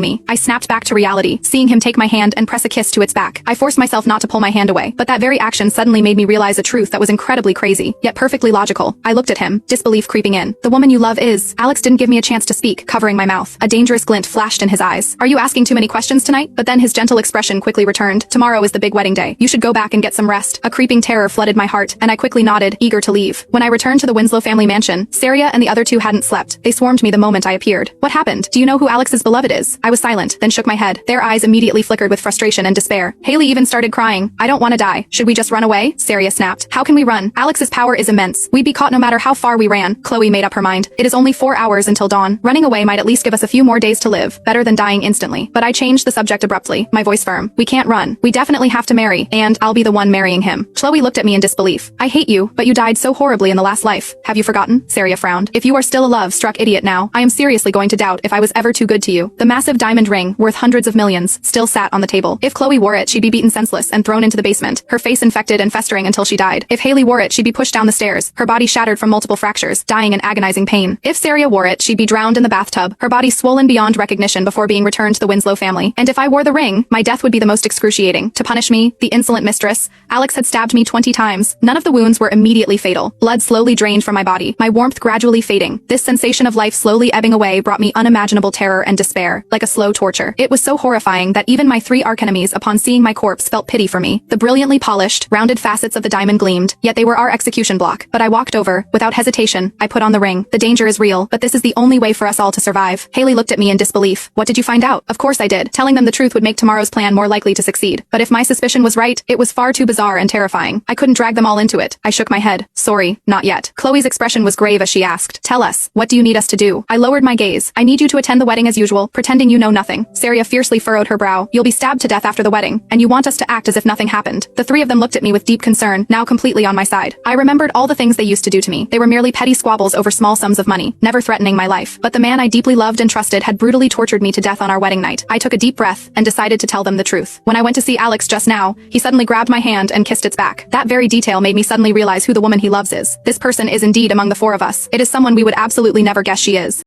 me. I snapped back to reality, seeing him take my hand and press a kiss to its back. I forced myself not to pull my hand away, but that very action suddenly made me realize a truth that was incredibly crazy, yet perfectly logical. I looked at him, disbelief creeping in. The woman you love is... Alex didn't give me a chance to speak, covering my mouth. A dangerous glint flashed in his eyes. Are you asking too many questions tonight? But then his gentle expression quickly returned. Tomorrow is the big wedding day. You should go back and get some rest. A creeping terror flooded my heart, and I quickly nodded, eager to leave. When I returned to the Winslow family mansion, Saria and the other two hadn't slept. They swarmed me the moment I appeared. What happened? Do you know who Alex's beloved is? I was silent, then shook my head. Their eyes immediately flickered with frustration and despair. Haley even started crying. I don't want to die. Should we just run away? Saria snapped. How can we run? Alex's power is immense. We'd be caught no matter how far we ran. Chloe made up her mind. It is only 4 hours until dawn. Running away might at least give us a few more days to live. Better than dying instantly. But I changed the subject abruptly, my voice firm. We can't run. We definitely have to marry, and I'll be the one marrying him. Chloe looked at me in disbelief. I hate you, but you died so horribly in the last life. Have you forgotten? Saria frowned. If you are still a love-struck idiot now, I am seriously going to doubt if I was ever too good to you. The massive diamond ring, worth hundreds of millions, still sat on the table. If Chloe wore it, she'd be beaten senseless and thrown into the basement, her face infected and festering until she died. If Haley wore it, she'd be pushed down the stairs, her body shattered from multiple fractures, dying in agonizing pain. If Saria wore it, she'd be drowned in the bathtub, her body swollen beyond recognition before being returned to the Winslow family. And if I wore the ring, my death would be the most excruciating. To punish me, the insolent mistress, Alex had stabbed me 20 times. None of the wounds were immediately fatal. Blood slowly drained from my body, my warmth gradually fading. This sensation of life slowly ebbing away brought me unimaginable terror and despair, like a slow torture. It was so horrifying that even my 3 archenemies upon seeing my corpse felt pity for me. The brilliantly polished, rounded facets of the diamond gleamed, yet they were our execution block. But I walked over. Without hesitation, I put on the ring. The danger is real, but this is the only way for us all to survive. Haley looked at me in disbelief. What did you find out? Of course I did. Telling them the truth would make tomorrow's plan more likely to succeed. But if my suspicion was right, it was far too bizarre and terrifying. I couldn't drag them all into it. I shook my head. Sorry, not yet. Chloe's expression was grave as she asked, tell us, what do you need us to do? I lowered my gaze. I need you to attend the wedding as usual, pretending you know nothing. Saria fiercely furrowed her brow. You'll be stabbed to death after the wedding, and you want us to act as if nothing happened. The 3 of them looked at me with deep concern, now completely on my side. I remembered all the things they used to do to me. They were merely petty squabbles over small sums of money, never threatening my life. But the man I deeply loved and trusted had brutally tortured me to death on our wedding night. I took a deep breath and decided to tell them the truth. When I went to see Alex just now, he suddenly grabbed my hand and kissed its back. That very detail made me suddenly realize who the woman he loves is. This person is indeed among the 4 of us. It is someone we would absolutely never guess she is.